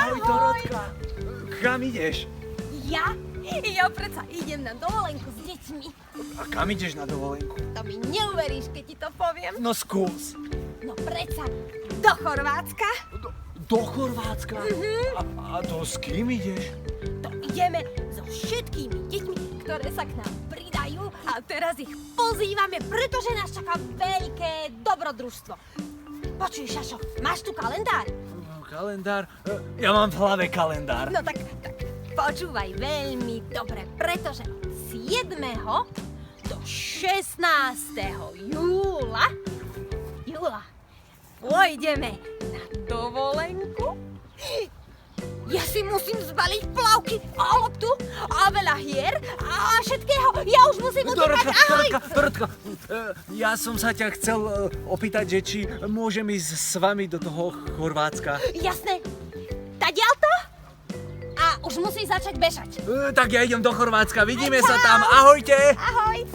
Ahoj, Dorotka. Kam ideš? Ja? Ja predsa idem na dovolenku s deťmi. A kam ideš na dovolenku? To mi neuveríš, keď ti to poviem. No skús. No predsa do Chorvátska. Do Chorvátska? A to s kým ideš? To ideme so všetkými deťmi, ktoré sa k nám pridajú a teraz ich pozývame, pretože nás čaká veľké dobrodružstvo. Počuj, Šašo, máš tu kalendár? Kalendár? Ja mám v hlave kalendár. No tak počúvaj veľmi dobre, pretože od 7. do 16. júla pôjdeme na dovolenku. Ja si musím zbaliť plavky a loptu a veľa hier a všetkého. Ja už musím utekať. Ahoj! Dorotka, ja som sa ťa chcel opýtať, že či môžem ísť s vami do toho Chorvátska. Jasné. Tadiaľto? A už musíš začať bežať. Tak ja idem do Chorvátska, vidíme sa tam, ahojte! Ahoj!